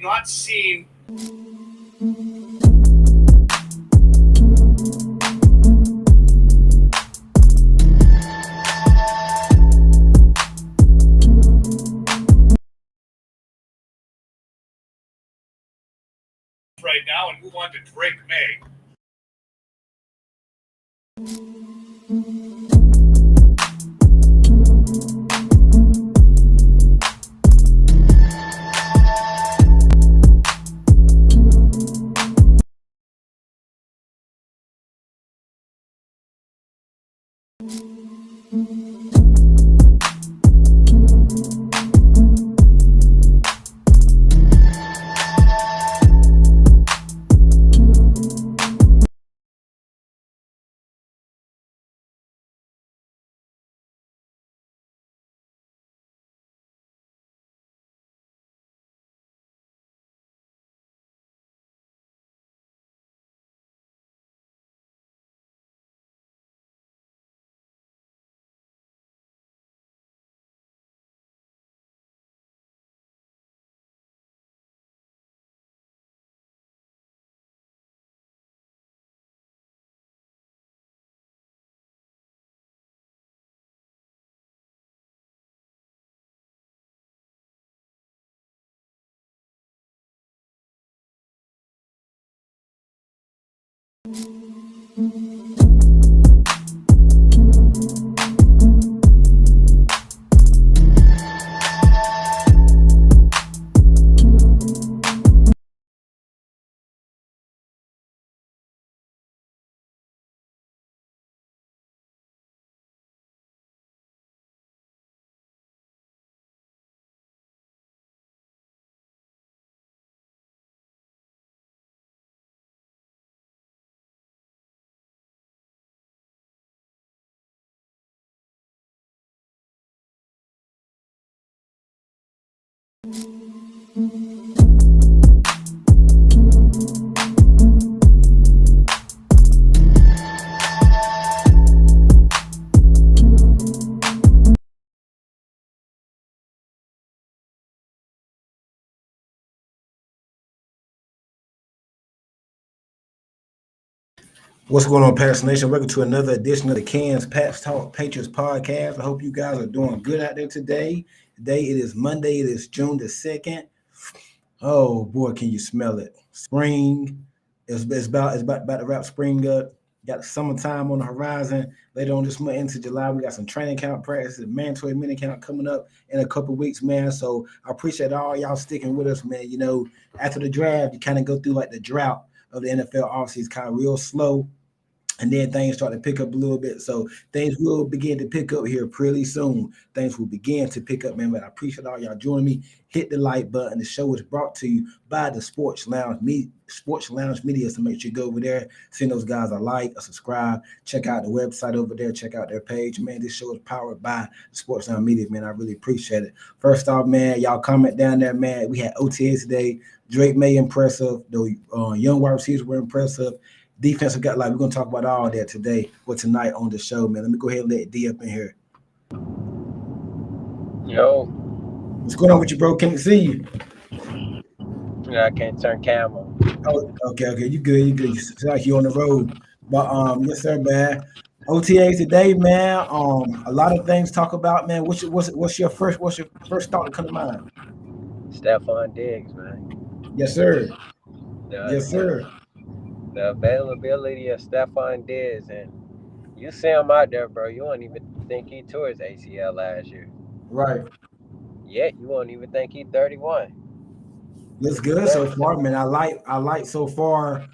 we've not seen. Right now and move on to Drake May. What's going on, Patriots Nation? Welcome to another edition of the KenSpatsTalk Patriots podcast. I hope you guys are doing good out there today. Today it is Monday. It is June the 2nd. Oh boy, can you smell it? Spring. It's about to wrap spring up. Got summertime on the horizon. Later on this month into July, we got some training camp practices, mandatory mini camp coming up in a couple weeks, man. So I appreciate all y'all sticking with us, man. You know, after the draft, you kind of go through like the drought of the NFL offseason, kind of real slow. And then things start to pick up a little bit. So things will begin to pick up here pretty soon. Things will begin to pick up, man. But I appreciate all y'all joining me. Hit the like button. The show is brought to you by the Sports Lounge Media. So make sure you go over there, send those guys a like, a subscribe. Check out the website over there. Check out their page. Man, this show is powered by the Sports Lounge Media, man. I really appreciate it. First off, man, y'all comment down there, man. We had OTAs today. Drake May impressive. The young wide receivers were impressive. Defensive got like we're gonna talk about all that today or tonight on the show, man. Let me go ahead and let D up in here. Yo, what's going on with you, bro? Can't see you. Yeah, I can't turn camera. Oh, okay, you good. You sound like you on the road, but yes, sir, man. OTAs today, man. A lot of things to talk about, man. What's your first thought to come to mind? Stephon Diggs, man. Yes, sir. Yes, sir. The availability of Stephon Diggs, and you see him out there, bro. You won't even think he tore his ACL last year. Right. Yet you won't even think he's 31. Looks good so far, man. I like so far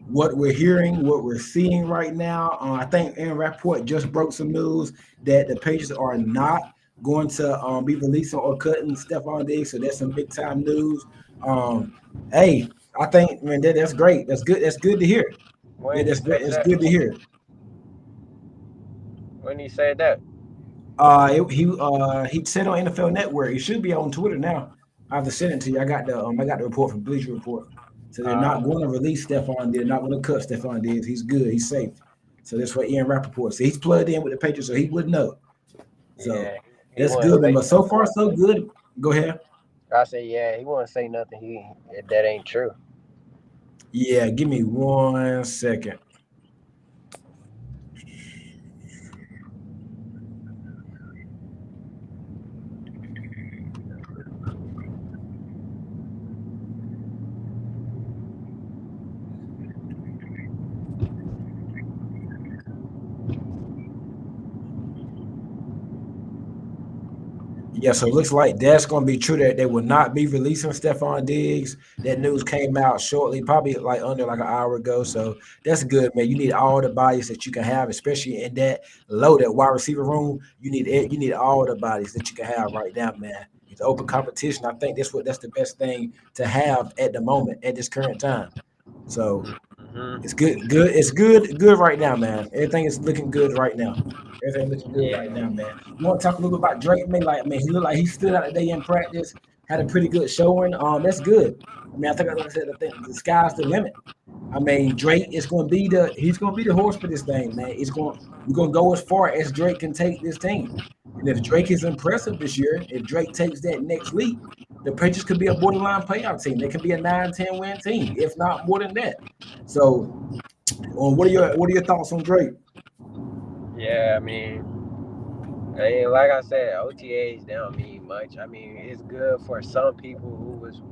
what we're hearing, what we're seeing right now. I think Aaron Rappaport just broke some news that the Patriots are not going to be releasing or cutting Stephon Diggs, so that's some big time news. Hey, I think, man, that's great. That's good. That's good to hear. That's great. It's good to hear. When he said that? He said on NFL Network. He should be on Twitter now. I have to send it to you. I got the report from Bleacher Report. So they're not going to release Stephon. They're not going to cut Stephon Diggs. He's good. He's safe. So that's what Aaron Rappaport said. He's plugged in with the Patriots, so he would know. So that's good, man. But so far, so good. Go ahead. I say, yeah, he won't say nothing. That ain't true. Yeah, give me 1 second. Yeah, so it looks like that's going to be true that they will not be releasing Stephon Diggs. That news came out shortly, probably like under like an hour ago. So that's good, man. You need all the bodies that you can have, especially in that loaded wide receiver room. You need all the bodies that you can have right now, man. It's open competition. I think that's the best thing to have at the moment at this current time. So it's Hmm. good. Good. It's good right now, man. Everything is looking good right now. Everything looking good right Yeah. now, man. You want to talk a little bit about Drake? Man, like, man, he looked like he stood out today in practice, had a pretty good showing. That's good. I mean, I think, like I said, I think the sky's the limit. I mean, Drake is going to be he's going to be the horse for this thing, man. We're going to go as far as Drake can take this team. And if Drake is impressive this year, if Drake takes that next leap, the Patriots could be a borderline playoff team. They can be a 9-10 win team, if not more than that. So, what are your thoughts on Drake? Yeah, I mean, like I said, OTAs they don't mean much. I mean, it's good for some people who was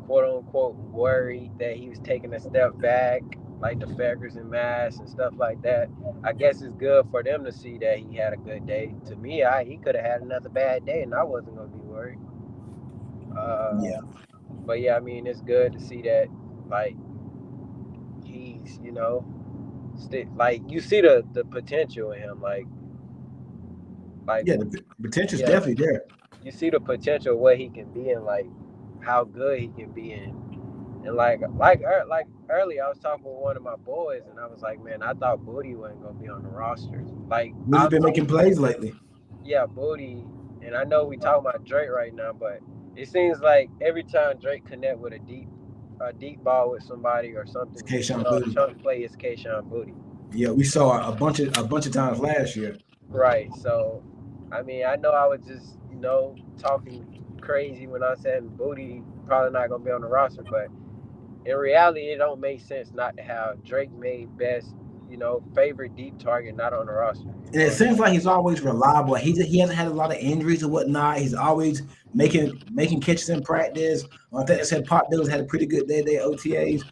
quote unquote worried that he was taking a step back, like the Faggers and Mass and stuff like that. I guess it's good for them to see that he had a good day. To me, he could have had another bad day, and I wasn't gonna be worried. Yeah, But yeah, I mean, it's good to see that, like he's, like you see the potential in him, like yeah, the potential is yeah, definitely there. you see the potential of what he can be and like how good he can be in. And like earlier, I was talking with one of my boys, and I was like, man, I thought Booty wasn't gonna be on the rosters. Like Who's been making plays lately? yeah, Booty. And I know we talking about Drake right now, but it seems like every time Drake connect with a deep ball with somebody or It's something, Kayshawn Booty. chunk play is Kayshawn Booty. Yeah, we saw a bunch of times last year. Right. So, I mean, I know I was just, talking crazy when I said Booty probably not gonna be on the roster, but in reality, it don't make sense not to have Drake made best, favorite deep target not on the roster. And it seems like he's always reliable. He hasn't had a lot of injuries or whatnot. He's always making catches in practice. I think I said Pop Bills had a pretty good day. They OTAs.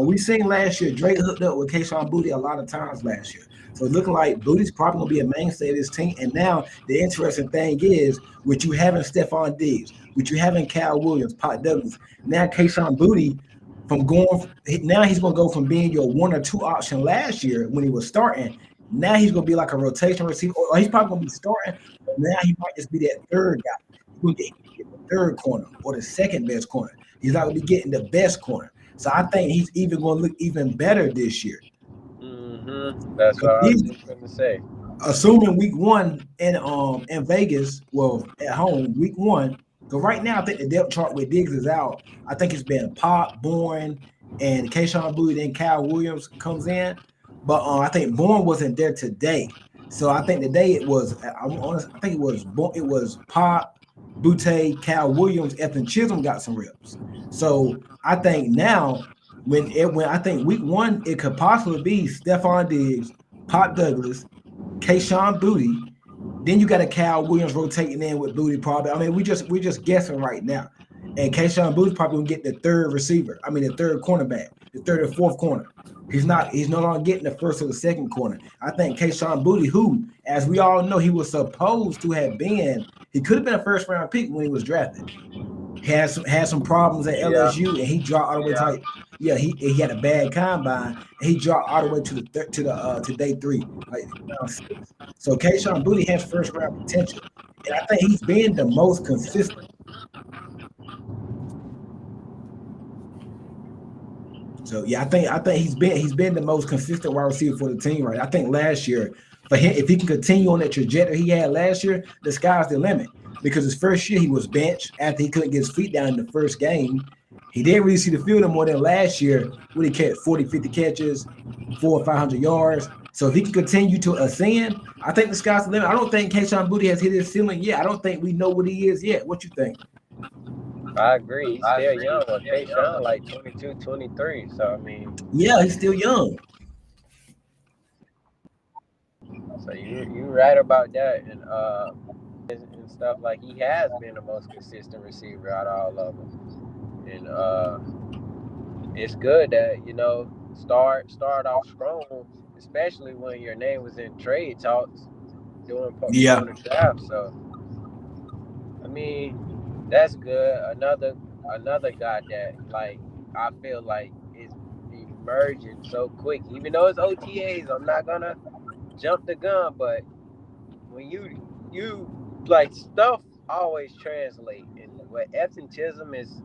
We seen last year Drake hooked up with Kayshawn Booty a lot of times last year. So it's looking like Booty's probably gonna be a mainstay of this team. And now the interesting thing is, with you having Stephon Diggs, with you having Cal Williams, Pop Douglas, now Kayshawn Booty now he's gonna go from being your one or two option last year when he was starting. Now he's gonna be like a rotation receiver, or he's probably gonna be starting. But now he might just be that third guy. He's gonna get the third corner or the second best corner. He's not gonna be getting the best corner. So I think he's even gonna look even better this year. That's what I was just gonna say. Assuming week one in Vegas, well at home, week one. Because right now I think the depth chart with Diggs is out. I think it's been Pop, Bourne, and Kayshawn Booty, then Kyle Williams comes in. But I think Bourne wasn't there today. So I think today it was I think it was Pop, Butte, Cal Williams, Ethan Chisholm got some reps. So I think now when I think week one it could possibly be Stephon Diggs, Pop Douglas, Kayshawn Booty. Then you got a Cal Williams rotating in with Booty probably. I mean, we're just guessing right now. And Kayshawn Booty's probably gonna get the third receiver. I mean, the third cornerback, the third or fourth corner. He's no longer getting the first or the second corner. I think Kayshawn Booty, who, as we all know, he was supposed to have been, he could have been a first round pick when he was drafted. Had some problems at Yeah, LSU, and he dropped all the way to yeah. like, yeah, he had a bad combine, and he dropped all the way to to day three, like round six. So Kayshawn Booty has first round potential, and I think he's been the most consistent. So yeah, I think he's been the most consistent wide receiver for the team, right? I think last year, for him, if he can continue on that trajectory he had last year, the sky's the limit. Because his first year he was benched after he couldn't get his feet down in the first game. He didn't really see the field no more than last year when he kept 40, 50 catches, 400 or 500 yards. So if he can continue to ascend, I think the sky's the limit. I don't think Kayshawn Booty has hit his ceiling yet. I don't think we know what he is yet. What you think? I agree. He's still young. Well, K-Sean like 22, 23. So, I mean, Yeah, he's still young. so you right about that. And stuff, like, he has been the most consistent receiver out of all of them. And it's good that, start off strong, especially when your name was in trade talks Yeah. during the draft. So, I mean, that's good. Another guy that, like, I feel like is emerging so quick. Even though it's OTAs, I'm not gonna jump the gun, but when you like, stuff always translate. And what Efton Chisholm is,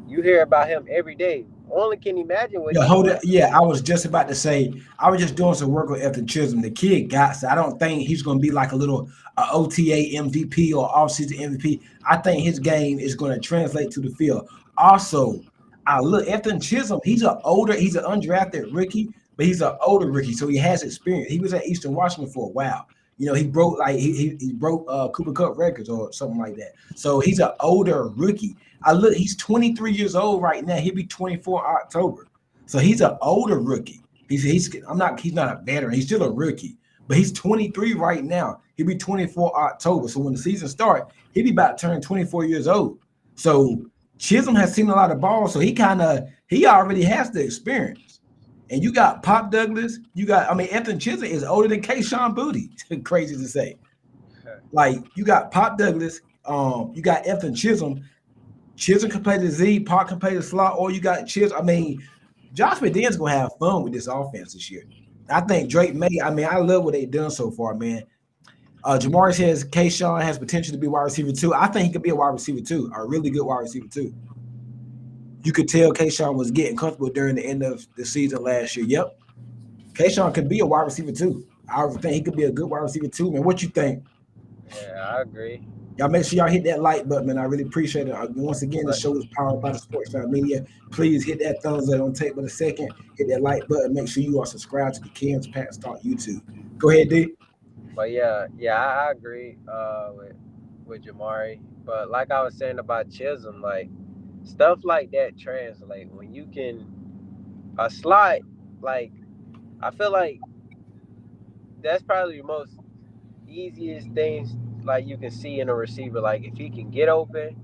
you hear about him every day. Only can imagine what Yeah, he's hold doing. it. Yeah, I was just about to say, I was just doing some work with Ethan Chisholm. The kid got, so I don't think he's going to be like a little OTA MVP or offseason MVP. I think his game is going to translate to the field. Also, I look, Ethan Chisholm, he's an undrafted rookie, but he's an older rookie, so he has experience. He was at Eastern Washington for a while. You know, he broke he broke Cooper Cup records or something like that. So he's an older rookie. I look, he's 23 years old right now. He'll be 24 October. So he's an older rookie. He's not a veteran. He's still a rookie, but he's 23 right now. He'll be 24 October. So when the season starts, he'll be about to turn 24 years old. So Chisholm has seen a lot of balls, so he already has the experience. And you got Pop Douglas. Anthony Chisholm is older than Kayshawn Booty. Crazy to say. Like you got Pop Douglas, you got Ethan Chisholm. Chisholm can play the Z, Pop can play the slot, or you got Chisholm. I mean, Josh McDaniels gonna have fun with this offense this year. I think Drake May. I mean, I love what they've done so far, man. Jamari says Kayshawn has potential to be wide receiver too. I think he could be a wide receiver too, a really good wide receiver too. You could tell Kayshawn was getting comfortable during the end of the season last year. Yep, Kayshawn could be a wide receiver too. I think he could be a good wide receiver too, man. What you think? Yeah, I agree. Y'all make sure y'all hit that like button, man. I really appreciate it. Once again, the But show is powered by the Sports Time Media. Please hit that thumbs up. Don't take but a second. Hit that like button. Make sure you are subscribed to the KenSpatsTalk YouTube. Go ahead, D. I agree with Jamari. But like I was saying about Chisholm, like, stuff like that translate when you can a slot. Like, I feel like that's probably the most easiest things, like, you can see in a receiver. Like, if he can get open,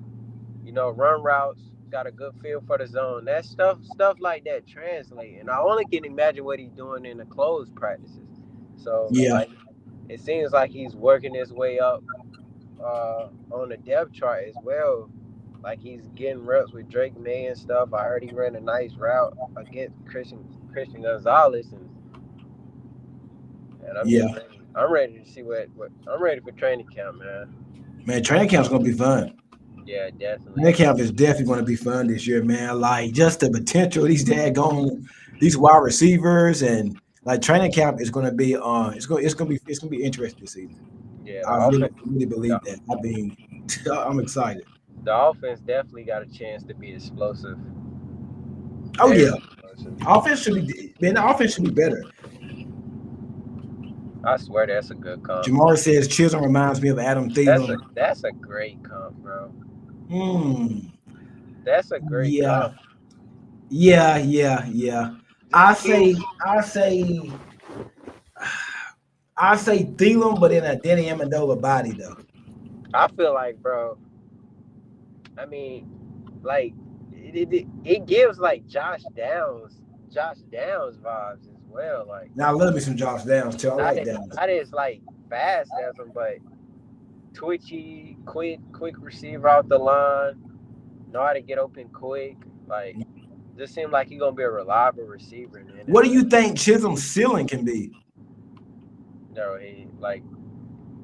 run routes, got a good feel for the zone. That stuff like that translate. And I only can imagine what he's doing in the closed practices. So, Yeah, like, it seems like he's working his way up on the depth chart as well. Like, he's getting reps with Drake May and stuff. I heard he ran a nice route against Christian Gonzalez, and I'm yeah, just ready. I'm ready to see what I'm ready for training camp, man. man. Training camp's gonna be fun. Yeah, definitely. Training camp is definitely gonna be fun this year, man. Like just the potential of these wide receivers and like training camp is gonna be it's gonna be interesting this season. Yeah, the I offense, really the, believe that. I'm excited. the offense definitely got a chance to be explosive. Oh Very yeah, explosive. the offense should be better. I swear that's a good comp. Jamar says Chisholm reminds me of Adam That's Thielen. a great comp, bro. Hmm. That's a great Yeah. comp. Yeah. This I kid, say I say I say Thielen, but in a Danny Amendola body though. I feel like, bro. I mean, like, it gives like Josh Downs vibes as well. Like, Now I love me some Josh Downs too. I not like as, Downs. not as like fast as him, but twitchy, quick receiver out the line, know how to get open quick. Like, just seems like he's gonna be a reliable receiver in the What do you NFL. think Chisholm's ceiling can be? He, like,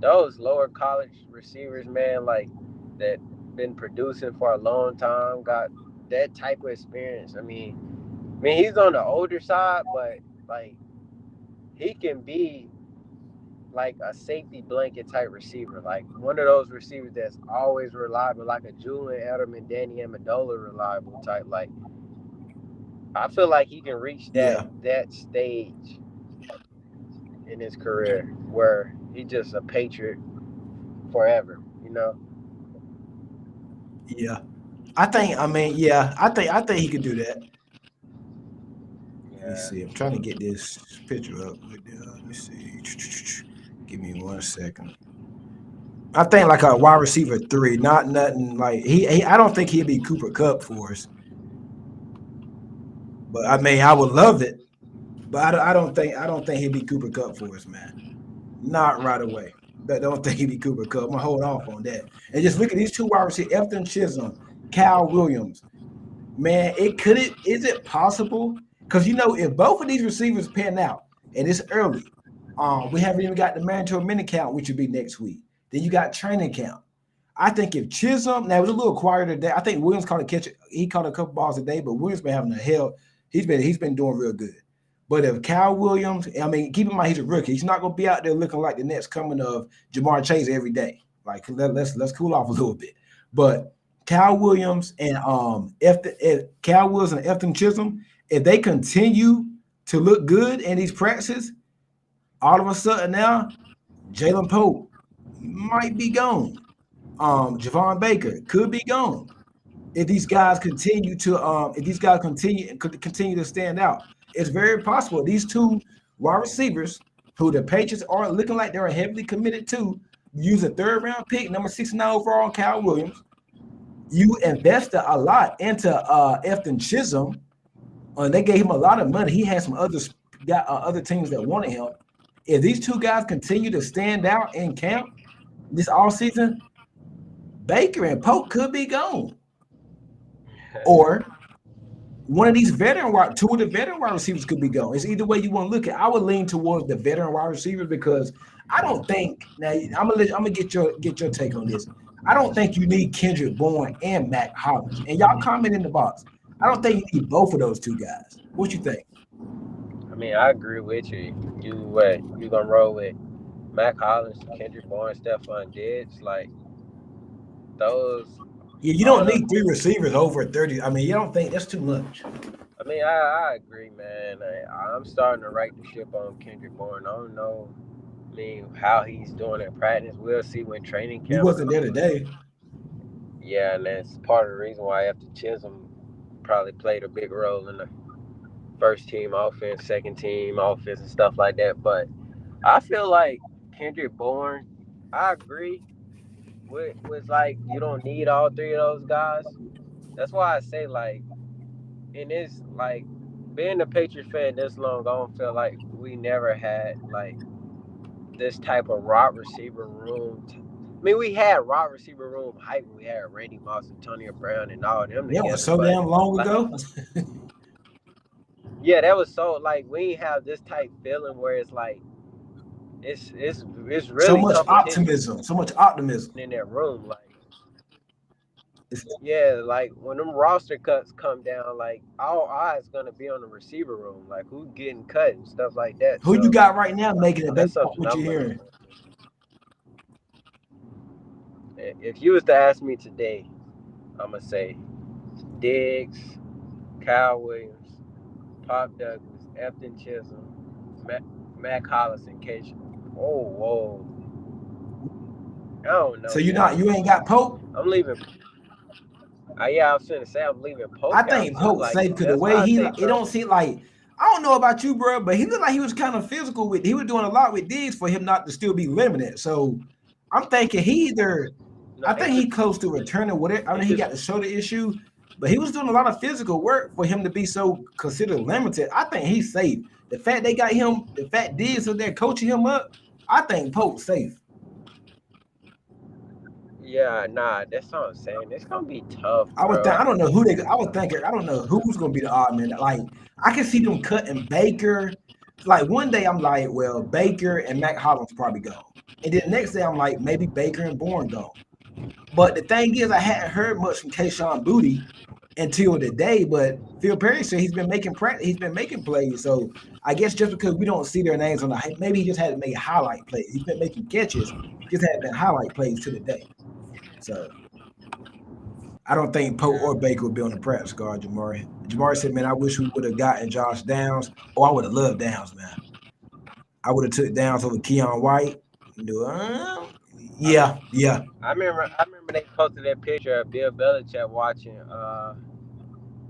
those lower college receivers, man, like, that been producing for a long time, got that type of experience. I mean, he's on the older side, but, like, he can be like a safety blanket type receiver, like one of those receivers that's always reliable, like a Julian Edelman, Danny Amendola reliable type. Like, I feel like he can reach that Yeah, that stage in his career where he's just a Patriot forever. yeah. I think he could do that. Let me Yeah. see. I'm trying to get this picture up. Let me see. Give me 1 second. I think like a wide receiver 3, not nothing like he I don't think he'd be Cooper Kupp for us. But I mean, I would love it. But I don't think he'd be Cooper Kupp for us, man. Not right away. I don't think he'd be Cooper Kupp. I'm gonna hold off on that. And just look at these two wide receivers, Efton Chisholm, Cal Williams. Man, is it possible? Because if both of these receivers pan out and it's early, we haven't even got the mandatory minute count, which would be next week. Then you got training camp. I think if Chisholm, now it was a little quieter today. I think Williams caught a catch. He caught a couple balls a day, but Williams been having a hell. He's been doing real good. But if Cal Williams, I mean, keep in mind he's a rookie. He's not gonna be out there looking like the next coming of Jamar Chase every day. Like let's cool off a little bit. But Cal Williams and Cal Williams and Efton Chisholm, if they continue to look good in these practices, all of a sudden now, Jalen Pope might be gone. Javon Baker could be gone if these guys continue to stand out. It's very possible these two wide receivers who the Patriots are looking like they're heavily committed to use a 3rd round pick, number 69 overall, Cal Williams. You invested a lot into Efton Chisholm, and they gave him a lot of money. He had some other teams that wanted him. If these two guys continue to stand out in camp this offseason, Baker and Pope could be gone. Or two of the veteran wide receivers could be gone. It's either way you want to look at it. I would lean towards the veteran wide receivers because I don't think now I'm gonna get your take on this. I don't think you need Kendrick Bourne and Mac Hollins. And y'all comment in the box. I don't think you need both of those two guys. What you think? I mean, I agree with you. You gonna roll with Mac Hollins, Kendrick Bourne, Stephon Diggs, like those. Yeah, you don't need 3 receivers over 30. I mean, you don't think that's too much. I mean, I agree, man. I'm starting to right the ship on Kendrick Bourne. I don't know, I mean, how he's doing in practice. We'll see when training camp. He wasn't there today. Yeah, and that's part of the reason why Efton Chisholm probably played a big role in the first team offense, second team offense, and stuff like that. But I feel like Kendrick Bourne, I agree with like you don't need all 3 of those guys. That's why I say like in this like being a Patriots fan this long, I don't feel like we never had like this type of wide receiver room. I mean, we had wide receiver room hype. We had Randy Moss, Antonio Brown, and all of them together. Yeah, was so damn long ago. Yeah, that was so like we ain't have this type feeling where it's like it's really so much optimism in that room. Like yeah, like when them roster cuts come down, like all eyes gonna be on the receiver room, like who's getting cut and stuff like that. Who you got right now making it? That's what you're hearing. If you was to ask me today, I'm gonna say Diggs, Kyle Williams, Pop Douglas, Efton Chisholm, Mac Hollins, and Cage. Oh, whoa! I don't know. So you ain't got Pope? I'm leaving. Yeah, I was gonna say I'm leaving Pope. I think Pope's safe because the way it don't seem like. I don't know about you, bro, but he looked like he was kind of physical he was doing a lot with Diggs for him not to still be limited. So I'm thinking I think he close to returning whatever. I mean, he got the shoulder issue, but he was doing a lot of physical work for him to be so considered limited. I think he's safe. The fact they got him, the fact Diggs are there coaching him up, I think Pope's safe. Yeah, nah, that's what I'm saying. It's gonna be tough. I don't know who's gonna be the odd man. Like I can see them cutting Baker. Like one day I'm like, well, Baker and Mac Hollins probably gone. And then the next day I'm like, maybe Baker and Bourne gone. But the thing is, I hadn't heard much from Kayshon Boutte until today. But Phil Perry said he's been making plays. So I guess just because we don't see their names on maybe he just had to make highlight plays. He's been making catches, just hadn't been highlight plays to the day. So I don't think Pope or Baker would be on the practice squad, Jamari. Jamari said, man, I wish we would have gotten Josh Downs. Oh, I would have loved Downs, man. I would have took Downs over Keon White. Yeah. I remember they posted that picture of Bill Belichick watching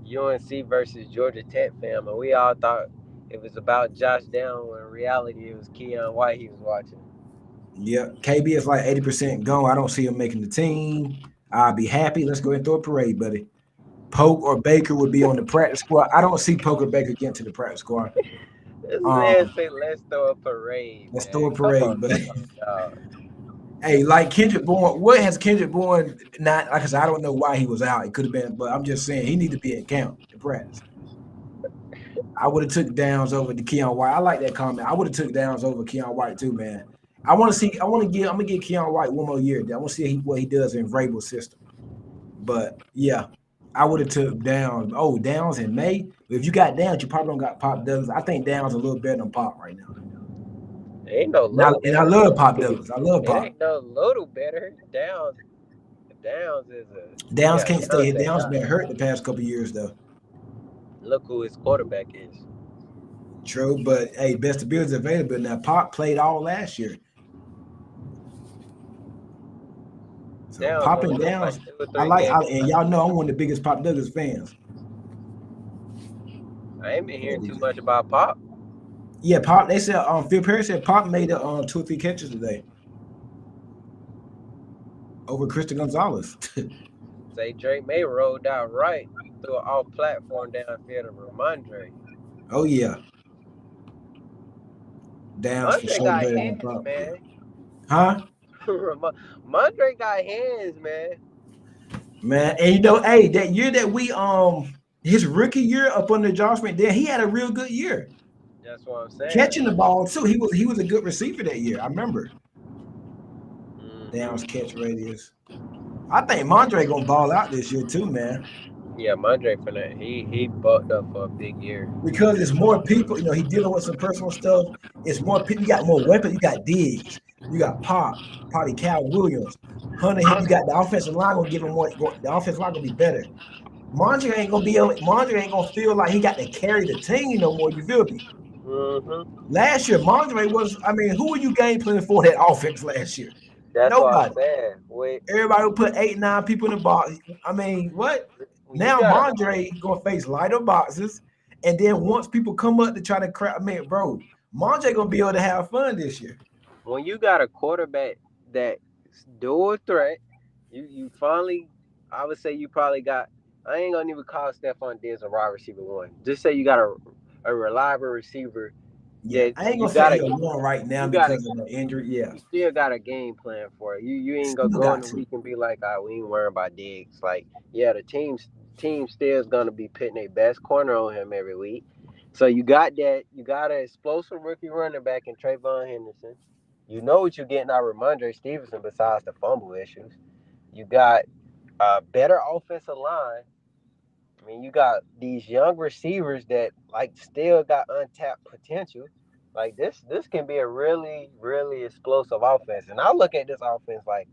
UNC versus Georgia Tech film, and we all thought it was about Josh Down when in reality it was Keon White he was watching. Yeah. KB is like 80% gone. I don't see him making the team. I'll be happy. Let's go and throw a parade, buddy. Poke or Baker would be on the practice squad. I don't see Poke or Baker getting to the practice squad. This man Um, say let's throw a parade, let's throw man. a Come parade, on, but dog. hey, like Kendrick Bourne, what has Kendrick Bourne not? Like I said, I don't know why he was out. It could have been, but I'm just saying he need to be at camp in practice. I would have took Downs over to Keon White. I like that comment. I would have took Downs over Keon White too, man. I want to see. I'm gonna give Keon White one more year. I want to see what he does in Vrabel's system. But yeah, I would have took Downs. Oh, Downs in May. If you got Downs, you probably don't got Pop Douglas. I think Downs a little better than Pop right now. It ain't no And I, little and I better. love Pop Douglas. I love It Pop. ain't no little better. Downs is Downs can't stay Downs here. that Downs guy. been hurt the past couple of years though. Look who his quarterback is. True, but hey, best of Bills available now. Pop played all last year, so Downs Pop only and missed like Downs. 2 or 3 games. And y'all know I'm one of the biggest Pop Douglas fans. I ain't been hearing too much about Pop. Yeah, Pop. They said Phil Perry said Pop made 2 or 3 catches today over Christian Gonzalez. Say Drake May rolled out right through an off platform downfield to Ramondre. Oh yeah, Downs for Ramondre sure got better than hands, Pop. man. Huh? Ramondre got hands, man. Man, and hey, that year that we his rookie year up under Josh McDaniels, he had a real good year. That's what I'm saying. Catching the ball too. He was a good receiver that year. I remember. Downs catch radius. I think Mondre gonna ball out this year too, man. Yeah, Mondre for that. He bucked up for a big year. Because it's more people, he dealing with some personal stuff. It's more people. You got more weapons. You got Diggs. You got Pop, probably Cal Williams, Hunter. You got the offensive line gonna give him more. The offensive line gonna be better. Mondre ain't gonna feel like he got to carry the team no more. You feel me? Last year, Mondre was. I mean, who were you game planning for that offense last year? That's what Nobody. I'm saying. Wait, Everybody would put 8, 9 people in the box. I mean, what? Now Mondre gonna face lighter boxes, and then once people come up to try to crap, man, bro, Mondre gonna be able to have fun this year. When you got a quarterback that's dual threat, you finally, I would say you probably got. I ain't gonna even call Stephon Diggs a wide receiver one. Just say you got a reliable receiver. Yeah, I ain't gonna say he's one right now because of the injury. Yeah, you still got a game plan for it. You ain't gonna go in the week and be like, we ain't worrying about Diggs. Like, yeah, the team still is gonna be putting their best corner on him every week. So you got that. You got an explosive rookie running back in Trayvon Henderson. You know what you're getting out of Ramondre Stevenson besides the fumble issues. You got a better offensive line. I mean, you got these young receivers that still got untapped potential. Like this can be a really, really explosive offense. And I look at this offense like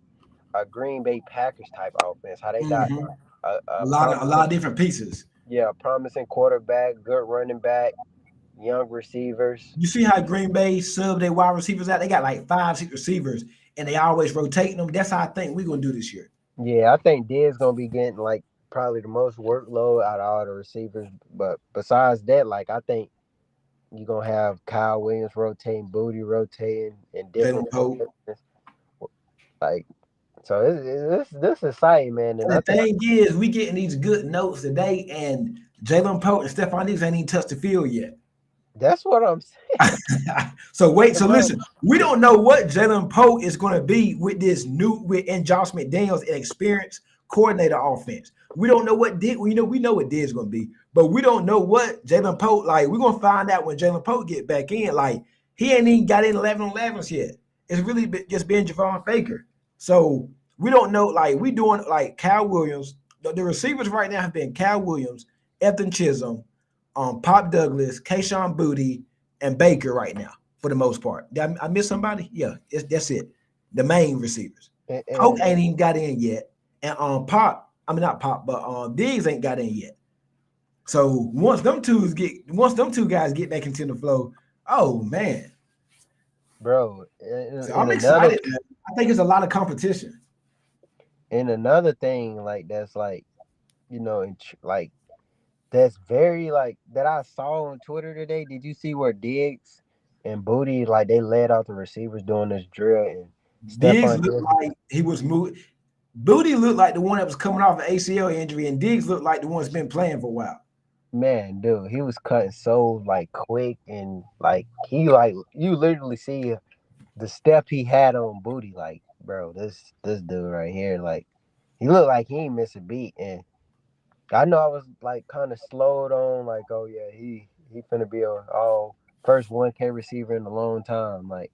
a Green Bay Packers type offense. How they got a lot of different pieces. Yeah, promising quarterback, good running back, young receivers. You see how Green Bay sub their wide receivers out? They got like 5, 6 receivers, and they always rotating them. That's how I think we're gonna do this year. Yeah, I think Diggs gonna be getting probably the most workload out of all the receivers. But besides that, I think you're gonna have Kyle Williams rotating, Booty rotating, and different positions. So this is exciting, man. And the thing is, we getting these good notes today, and Jalen Pope and Stephon Diggs ain't even touched the field yet. That's what I'm saying. So listen, we don't know what Jalen Pope is going to be with this and Josh McDaniels and experienced coordinator offense. We don't know what we know what Diggs is going to be, but we don't know what Jalen Pope we're going to find out when Jalen Pope get back in. He ain't even got in 11-11s yet. It's really just been Javon Baker. So we don't know. We doing Cal Williams. The receivers right now have been Cal Williams, Ethan Chisholm, Pop Douglas, Kayshawn Booty, and Baker right now for the most part. Did I miss somebody? Yeah, that's it. The main receivers. Pope ain't even got in yet, and Diggs ain't got in yet. So once them two guys get back into the flow, oh man, bro. So I'm excited, man. I think it's a lot of competition. And another thing, like that's like, like that's very like that I saw on Twitter today. Did you see where Diggs and Booty like they led out the receivers doing this drill and Diggs Stephon looked Diggs? like he was moving. Booty looked like the one that was coming off an ACL injury, and Diggs looked like the one that's been playing for a while. Man, dude, he was cutting so like quick and like he like you literally see the step he had on Booty. Like, bro, this dude right here, like he looked like he ain't miss a beat. And I know I was like kind of slowed on, like, oh yeah, he finna be a all first 1K receiver in a long time. Like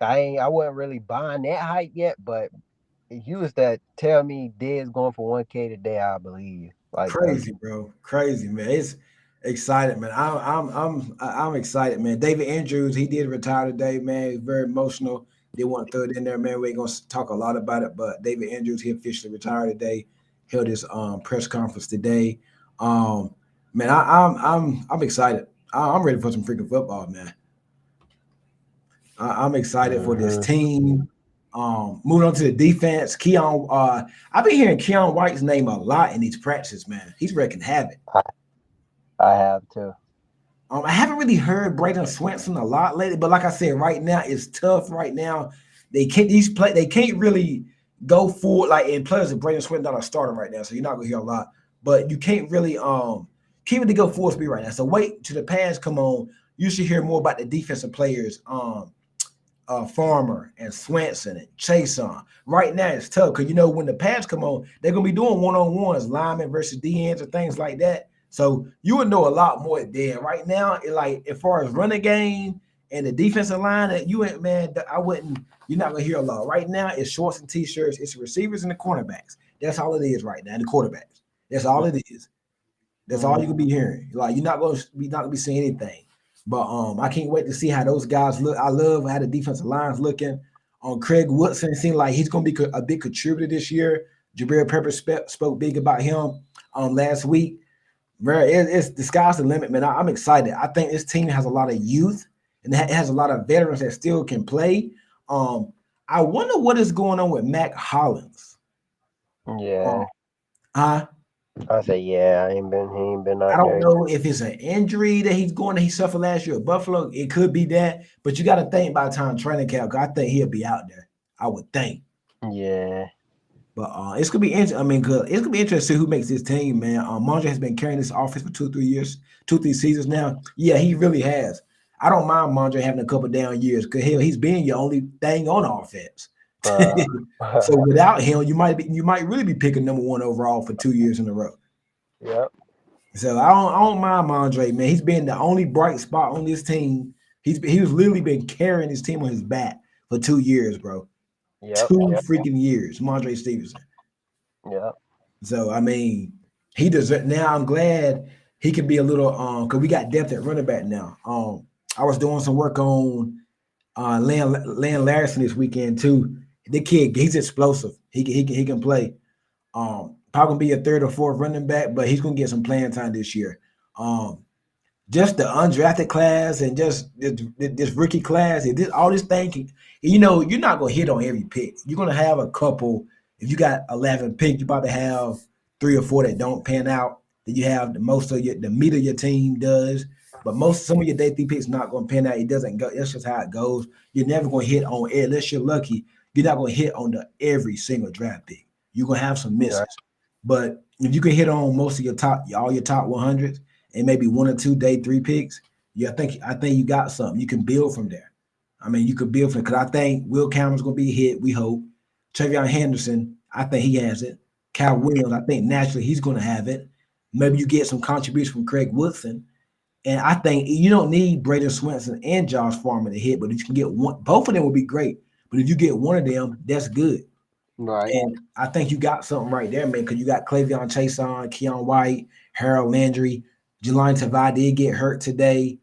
I wasn't really buying that hype yet, but if you was to tell me Diggs going for 1K today, I believe you. Like, cause Crazy, bro. Crazy, man. It's excited, man. I'm excited, man. David Andrews, he did retire today, man. He's very emotional. They want to throw it in there, man. We ain't gonna talk a lot about it, but David Andrews, he officially retired today. Held his press conference today. Man, I'm excited. I'm ready for some freaking football, man. I'm excited for this team. Moving on to the defense, Keon. I've been hearing Keon White's name a lot in these practices, man. He's wreaking havoc. I have to. I haven't really heard Braden Swenson a lot lately, but like I said, right now it's tough. Right now, they can't really go full like in players. Braden Swenson not a starter right now, so you're not gonna hear a lot. But you can't really go full speed right now. So wait till the pads come on. You should hear more about the defensive players. Farmer and Swenson and Chason. Right now it's tough because when the pads come on, they're gonna be doing one-on-ones, linemen versus DNs and things like that. So you would know a lot more then. Right now, like as far as running game and the defensive line, that you ain't man, I wouldn't. You're not gonna hear a lot. Right now, it's shorts and t-shirts. It's the receivers and the cornerbacks. That's all it is right now. And the quarterbacks. That's all it is. That's all you can be hearing. Like you're not gonna be seeing anything. But I can't wait to see how those guys look. I love how the defensive line's looking. Craig Woodson seemed like he's going to be a big contributor this year. Jabril Pepper spoke big about him last week. It's the sky's the limit, man. I'm excited. I think this team has a lot of youth and it has a lot of veterans that still can play. I wonder what is going on with Mac Hollins. Yeah. Huh? I say, yeah, he ain't been out I don't there. know if it's an injury that he suffered last year at Buffalo. It could be that, but you got to think by the time training camp. I think he'll be out there. I would think. Yeah. But it's gonna be interesting. I mean, it's gonna be interesting to see who makes this team, man. Mondre has been carrying this offense for 2 or 3 years, 2-3 seasons now. Yeah, he really has. I don't mind Mondre having a couple down years because hell, he's been your only thing on offense. So without him, you might really be picking number 1 overall for 2 years in a row. Yep. So I don't mind Mondre, man. He's been the only bright spot on this team. He's literally been carrying his team on his back for 2 years, bro. Yep. 2 freaking years, Mondre Stevenson. Yep. So I mean, he deserves. Now I'm glad he can be a little because we got depth at running back now. I was doing some work on Lan Larson this weekend too. The kid, he's explosive. He can play. Probably gonna be a 3rd or 4th running back, but he's gonna get some playing time this year. Just the undrafted class and just this rookie class, all this thing, you're not gonna hit on every pick. You're gonna have a couple. If you got 11 picks, you probably have 3 or 4 that don't pan out. Then you have the meat of your team does, but some of your day 3 picks not gonna pan out. It doesn't go. That's just how it goes. You're never gonna hit on it unless you're lucky. You're not gonna hit on every single draft pick. You're gonna have some misses. Right. But if you can hit on most of all your top 100s and maybe 1 or 2 day 3 picks, I think you got something. You can build from there. I mean, you could build from because I think Will Cameron's gonna be hit. We hope. Travion Henderson, I think he has it. Cal Williams, I think naturally he's gonna have it. Maybe you get some contribution from Craig Woodson, and I think you don't need Braden Swenson and Josh Farmer to hit, but if you can get one, both of them would be great. But if you get one of them, that's good. Right. And I think you got something right there, man, because you got Clavion Chason, Keon White, Harold Landry. Jelani Tavai did get hurt today.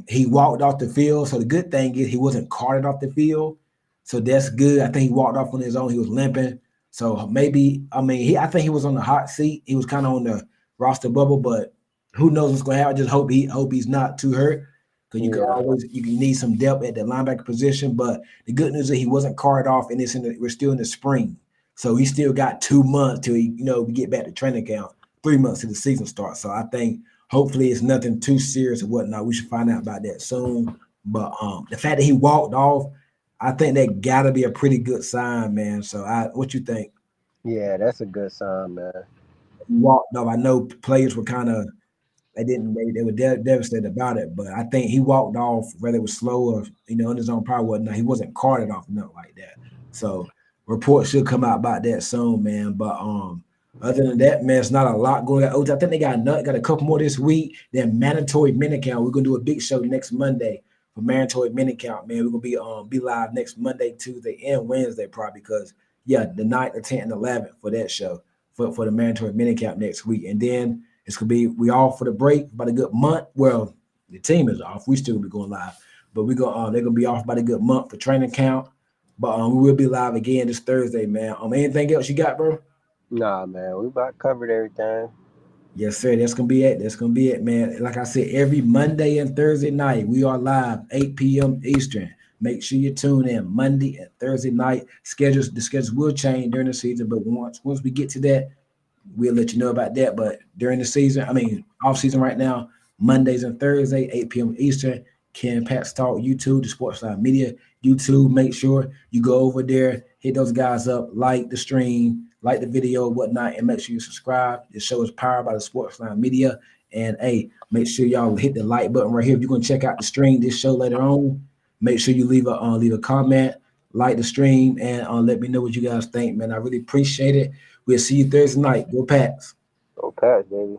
He walked off the field. So the good thing is he wasn't carted off the field. So that's good. I think he walked off on his own. He was limping. So maybe, I think he was on the hot seat. He was kind of on the roster bubble, but who knows what's going to happen. I just hope he's not too hurt. because you can need some depth at the linebacker position. But the good news is he wasn't carted off, and we're still in the spring, so he still got 2 months till we get back to training camp. 3 months till the season starts. So I think hopefully it's nothing too serious or whatnot. We should find out about that soon. But the fact that he walked off, I think that gotta be a pretty good sign, man. So what you think? Yeah, that's a good sign, man. He walked off. I know players were kind of they were devastated about it, but I think he walked off, whether it was slow or on his own power, whatnot. He wasn't carted off, nothing like that. So reports should come out about that soon, man. But other than that, man, it's not a lot going on. I think they got a couple more this week. Then mandatory minicamp. We're gonna do a big show next Monday for mandatory minicamp, man. We're gonna be live next Monday, Tuesday, and Wednesday probably because the 9th, the 10th, and 11th for that show for the mandatory minicamp next week, and then it's gonna be we off for the break about a good month. Well, the team is off. We still gonna be going live, but they're gonna be off about a good month for training camp. But we will be live again this Thursday, man. Anything else you got, bro? Nah, man, we about covered everything. Yes, sir. That's gonna be it. That's gonna be it, man. Like I said, every Monday and Thursday night we are live 8 p.m. Eastern. Make sure you tune in Monday and Thursday night. The schedules will change during the season, but once we get to that, we'll let you know about that. But during the season, off season right now, Mondays and Thursday, 8 p.m. Eastern, KenSpatsTalk YouTube, the Sportsline Media YouTube. Make sure you go over there, hit those guys up, like the stream, like the video, whatnot, and make sure you subscribe. The show is powered by the Sportsline Media. And hey, make sure y'all hit the like button right here. If you're gonna check out the stream, this show later on, make sure you leave a comment, like the stream, and let me know what you guys think, man. I really appreciate it. We'll see you Thursday night. Go Pats. Go Pats, baby.